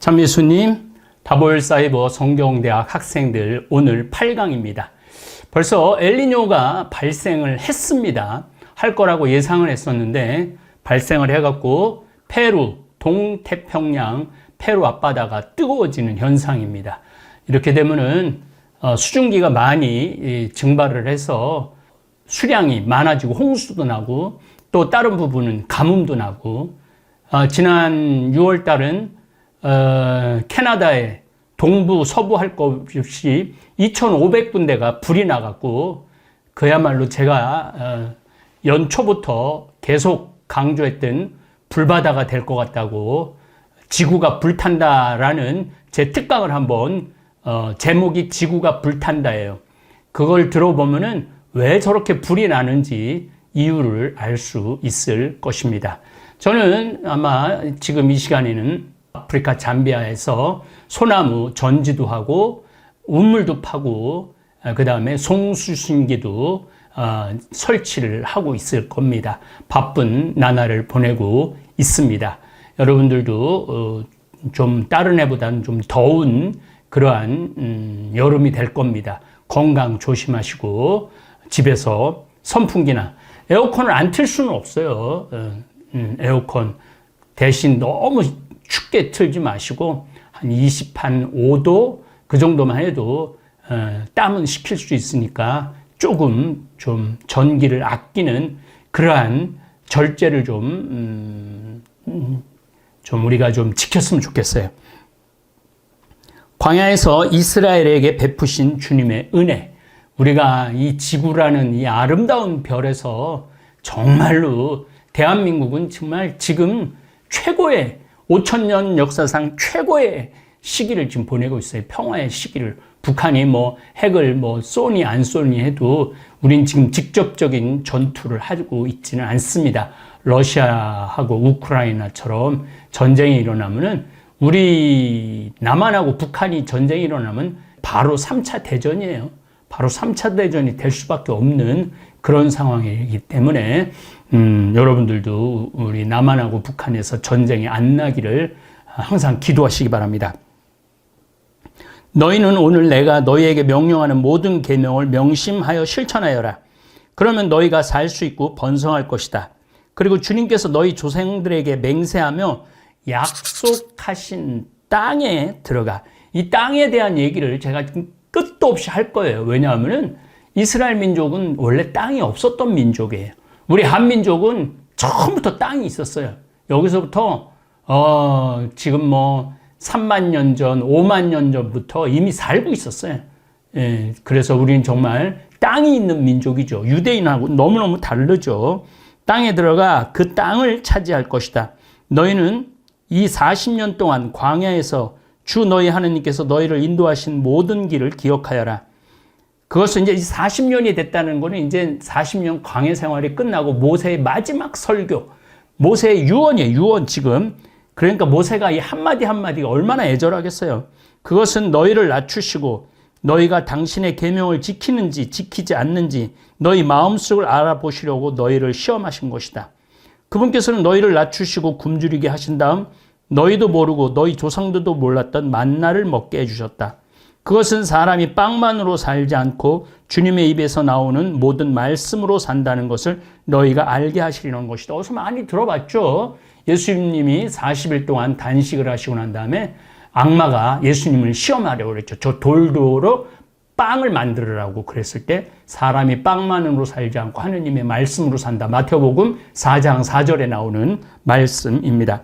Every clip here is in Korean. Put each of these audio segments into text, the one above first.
참 예수님, 다볼사이버 성경대학 학생들 오늘 8강입니다. 벌써 엘니뇨가 발생을 했습니다. 할 거라고 예상을 했었는데 발생을 해갖고 페루, 동태평양, 페루 앞바다가 뜨거워지는 현상입니다. 이렇게 되면은 수증기가 많이 증발을 해서 수량이 많아지고 홍수도 나고 또 다른 부분은 가뭄도 나고 지난 6월 달은 캐나다의 동부 서부 할 것 없이 2,500군데가 불이 나갔고 그야말로 제가 연초부터 계속 강조했던 불바다가 될 것 같다고 지구가 불탄다라는 제 특강을 한번 제목이 지구가 불탄다예요. 그걸 들어보면은 왜 저렇게 불이 나는지 이유를 알 수 있을 것입니다. 저는 아마 지금 이 시간에는 아프리카 잠비아에서 소나무 전지도 하고 우물도 파고 그 다음에 송수신기도 설치를 하고 있을 겁니다. 바쁜 나날을 보내고 있습니다. 여러분들도 좀 다른 해보다는 좀 더운 그러한 여름이 될 겁니다. 건강 조심하시고 집에서 선풍기나 에어컨을 안 틀 수는 없어요. 에어컨 대신 너무 춥게 틀지 마시고 한 25도 그 정도만 해도 땀은 식힐 수 있으니까 조금 좀 전기를 아끼는 그러한 절제를 좀 우리가 좀 지켰으면 좋겠어요. 광야에서 이스라엘에게 베푸신 주님의 은혜, 우리가 이 지구라는 이 아름다운 별에서 정말로 대한민국은 정말 지금 최고의 5,000년 역사상 최고의 시기를 지금 보내고 있어요. 평화의 시기를. 북한이 뭐 핵을 뭐 쏘니 안 쏘니 해도 우린 지금 직접적인 전투를 하고 있지는 않습니다. 러시아하고 우크라이나처럼 전쟁이 일어나면은 우리 남한하고 북한이 전쟁이 일어나면 바로 3차 대전이에요. 바로 3차 대전이 될 수밖에 없는 그런 상황이기 때문에 여러분들도 우리 남한하고 북한에서 전쟁이 안 나기를 항상 기도하시기 바랍니다. 너희는 오늘 내가 너희에게 명령하는 모든 계명을 명심하여 실천하여라. 그러면 너희가 살 수 있고 번성할 것이다. 그리고 주님께서 너희 조상들에게 맹세하며 약속하신 땅에 들어가. 이 땅에 대한 얘기를 제가 끝도 없이 할 거예요. 왜냐하면은 이스라엘 민족은 원래 땅이 없었던 민족이에요. 우리 한민족은 처음부터 땅이 있었어요. 여기서부터 지금 뭐 3만 년 전, 5만 년 전부터 이미 살고 있었어요. 예, 그래서 우리는 정말 땅이 있는 민족이죠. 유대인하고 너무너무 다르죠. 땅에 들어가 그 땅을 차지할 것이다. 너희는 이 40년 동안 광야에서 주 너희 하나님께서 너희를 인도하신 모든 길을 기억하여라. 그것은 이제 40년이 됐다는 거는 이제 40년 광야 생활이 끝나고 모세의 마지막 설교, 모세의 유언이에요. 유언 지금. 그러니까 모세가 이 한마디 한마디가 얼마나 애절하겠어요. 그것은 너희를 낮추시고 너희가 당신의 계명을 지키는지 지키지 않는지 너희 마음속을 알아보시려고 너희를 시험하신 것이다. 그분께서는 너희를 낮추시고 굶주리게 하신 다음 너희도 모르고 너희 조상들도 몰랐던 만나를 먹게 해주셨다. 그것은 사람이 빵만으로 살지 않고 주님의 입에서 나오는 모든 말씀으로 산다는 것을 너희가 알게 하시려는 것이다. 어디서 많이 들어봤죠? 예수님이 40일 동안 단식을 하시고 난 다음에 악마가 예수님을 시험하려고 그랬죠. 저 돌도로 빵을 만들으라고 그랬을 때 사람이 빵만으로 살지 않고 하느님의 말씀으로 산다. 마태복음 4장 4절에 나오는 말씀입니다.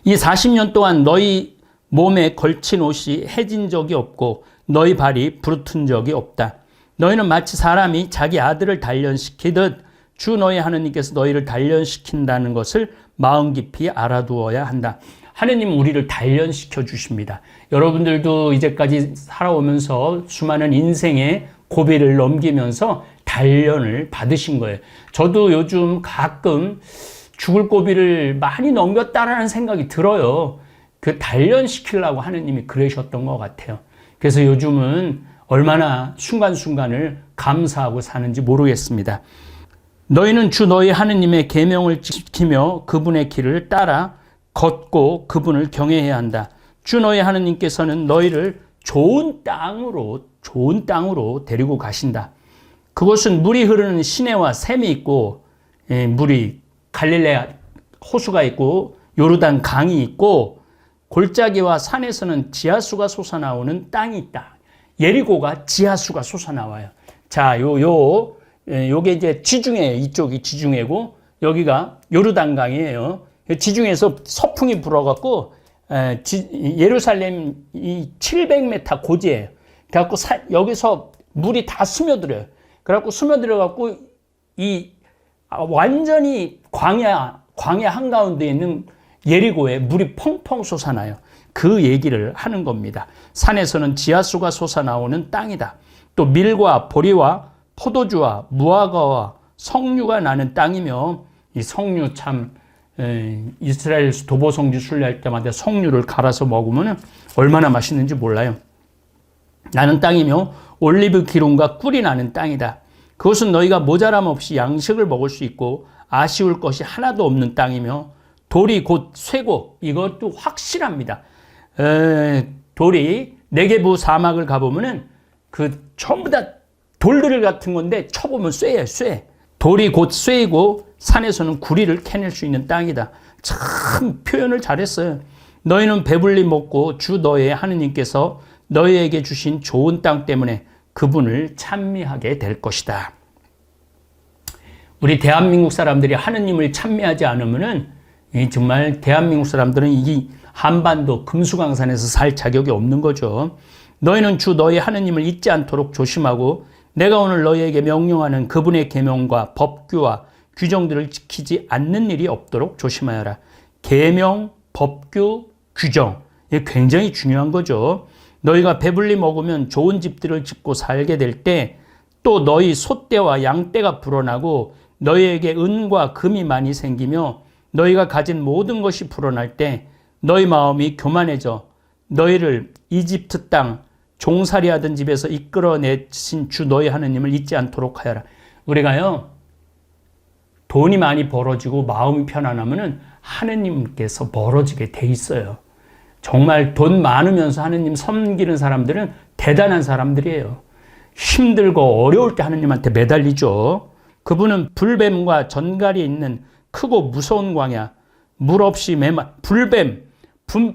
이 40년 동안 너희 몸에 걸친 옷이 해진 적이 없고 너희 발이 부르튼 적이 없다. 너희는 마치 사람이 자기 아들을 단련시키듯 주 너희 하느님께서 너희를 단련시킨다는 것을 마음 깊이 알아두어야 한다. 하느님 우리를 단련시켜 주십니다. 여러분들도 이제까지 살아오면서 수많은 인생의 고비를 넘기면서 단련을 받으신 거예요. 저도 요즘 가끔 죽을 고비를 많이 넘겼다라는 생각이 들어요. 그 단련시키려고 하느님이 그러셨던 것 같아요. 그래서 요즘은 얼마나 순간순간을 감사하고 사는지 모르겠습니다. 너희는 주 너희 하느님의 계명을 지키며 그분의 길을 따라 걷고 그분을 경외해야 한다. 주 너희 하느님께서는 너희를 좋은 땅으로 데리고 가신다. 그곳은 물이 흐르는 시내와 샘이 있고 물이 갈릴레아 호수가 있고 요르단 강이 있고 골짜기와 산에서는 지하수가 솟아나오는 땅이 있다. 예리고가 지하수가 솟아나와요. 자, 요게 이제 지중해, 이쪽이 지중해고 여기가 요르단강이에요. 지중해에서 서풍이 불어갖고 예루살렘이 700m 고지예요. 그래갖고 여기서 물이 다 스며들어요. 그래갖고 스며들어갖고 완전히 광야 한가운데 있는 예리고에 물이 펑펑 솟아나요. 그 얘기를 하는 겁니다. 산에서는 지하수가 솟아나오는 땅이다. 또 밀과 보리와 포도주와 무화과와 석류가 나는 땅이며 이 석류 참 이스라엘 도보성지 순례할 때마다 석류를 갈아서 먹으면 얼마나 맛있는지 몰라요. 나는 땅이며 올리브 기름과 꿀이 나는 땅이다. 그것은 너희가 모자람 없이 양식을 먹을 수 있고 아쉬울 것이 하나도 없는 땅이며 돌이 곧 쇠고 이것도 확실합니다. 돌이 네게부 사막을 가보면은 그 전부 다 돌들 같은 건데 쳐보면 쇠예요, 쇠. 돌이 곧 쇠이고 산에서는 구리를 캐낼 수 있는 땅이다. 참 표현을 잘했어요. 너희는 배불리 먹고 주 너희의 하느님께서 너희에게 주신 좋은 땅 때문에 그분을 찬미하게 될 것이다. 우리 대한민국 사람들이 하느님을 찬미하지 않으면은 정말 대한민국 사람들은 이 한반도 금수강산에서 살 자격이 없는 거죠. 너희는 주 너희 하느님을 잊지 않도록 조심하고 내가 오늘 너희에게 명령하는 그분의 계명과 법규와 규정들을 지키지 않는 일이 없도록 조심하여라. 계명, 법규, 규정 이게 굉장히 중요한 거죠. 너희가 배불리 먹으면 좋은 집들을 짓고 살게 될 때 또 너희 소떼와 양떼가 불어나고 너희에게 은과 금이 많이 생기며 너희가 가진 모든 것이 불어날 때 너희 마음이 교만해져 너희를 이집트 땅 종살이하던 집에서 이끌어내신 주 너희 하느님을 잊지 않도록 하여라. 우리가요 돈이 많이 벌어지고 마음이 편안하면은 하느님께서 멀어지게 돼 있어요. 정말 돈 많으면서 하느님 섬기는 사람들은 대단한 사람들이에요. 힘들고 어려울 때 하느님한테 매달리죠. 그분은 불뱀과 전갈이 있는 크고 무서운 광야, 물 없이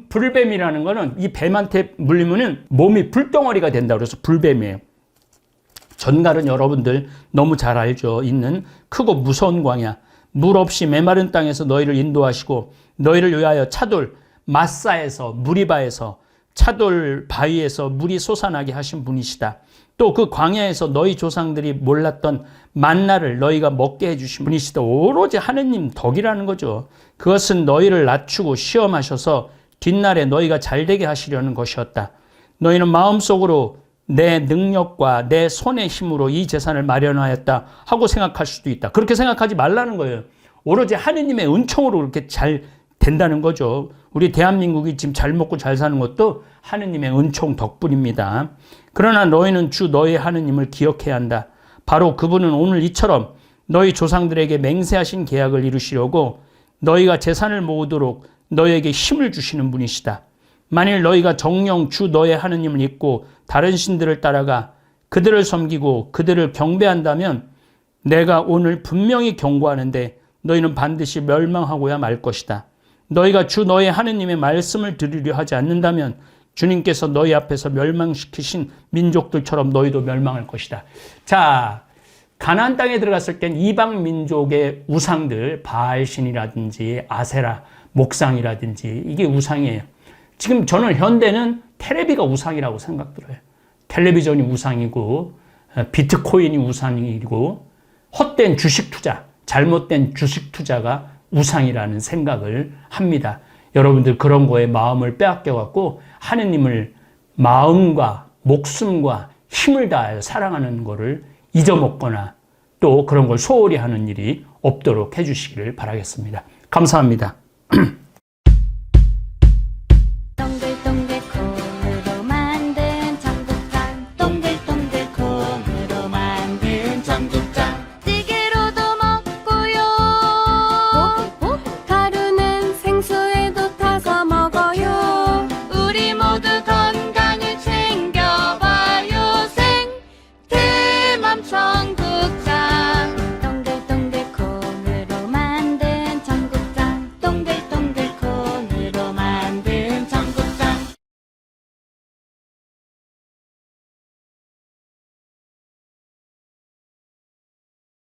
불뱀이라는 거는 이 뱀한테 물리면은 몸이 불덩어리가 된다 그래서 불뱀이에요. 전갈은 여러분들 너무 잘 알죠. 있는 크고 무서운 광야, 물 없이 메마른 땅에서 너희를 인도하시고 너희를 위하여 차돌, 마사에서 무리바에서 차돌 바위에서 물이 솟아나게 하신 분이시다. 또 그 광야에서 너희 조상들이 몰랐던 만나를 너희가 먹게 해주신 분이시다. 오로지 하느님 덕이라는 거죠. 그것은 너희를 낮추고 시험하셔서 뒷날에 너희가 잘되게 하시려는 것이었다. 너희는 마음속으로 내 능력과 내 손의 힘으로 이 재산을 마련하였다 하고 생각할 수도 있다. 그렇게 생각하지 말라는 거예요. 오로지 하느님의 은총으로 그렇게 잘 된다는 거죠. 우리 대한민국이 지금 잘 먹고 잘 사는 것도 하느님의 은총 덕분입니다. 그러나 너희는 주 너희 하느님을 기억해야 한다. 바로 그분은 오늘 이처럼 너희 조상들에게 맹세하신 계약을 이루시려고 너희가 재산을 모으도록 너희에게 힘을 주시는 분이시다. 만일 너희가 정녕 주 너희 하느님을 잊고 다른 신들을 따라가 그들을 섬기고 그들을 경배한다면 내가 오늘 분명히 경고하는데 너희는 반드시 멸망하고야 말 것이다. 너희가 주 너희 하느님의 말씀을 들으려 하지 않는다면 주님께서 너희 앞에서 멸망시키신 민족들처럼 너희도 멸망할 것이다. 자, 가나안 땅에 들어갔을 땐 이방 민족의 우상들 바알신이라든지 아세라 목상이라든지 이게 우상이에요. 지금 저는 현대는 텔레비가 우상이라고 생각 들어요. 텔레비전이 우상이고 비트코인이 우상이고 헛된 주식 투자, 잘못된 주식 투자가 우상이라는 생각을 합니다. 여러분들 그런 거에 마음을 빼앗겨갖고 하느님을 마음과 목숨과 힘을 다하여 사랑하는 거를 잊어먹거나 또 그런 걸 소홀히 하는 일이 없도록 해주시기를 바라겠습니다. 감사합니다.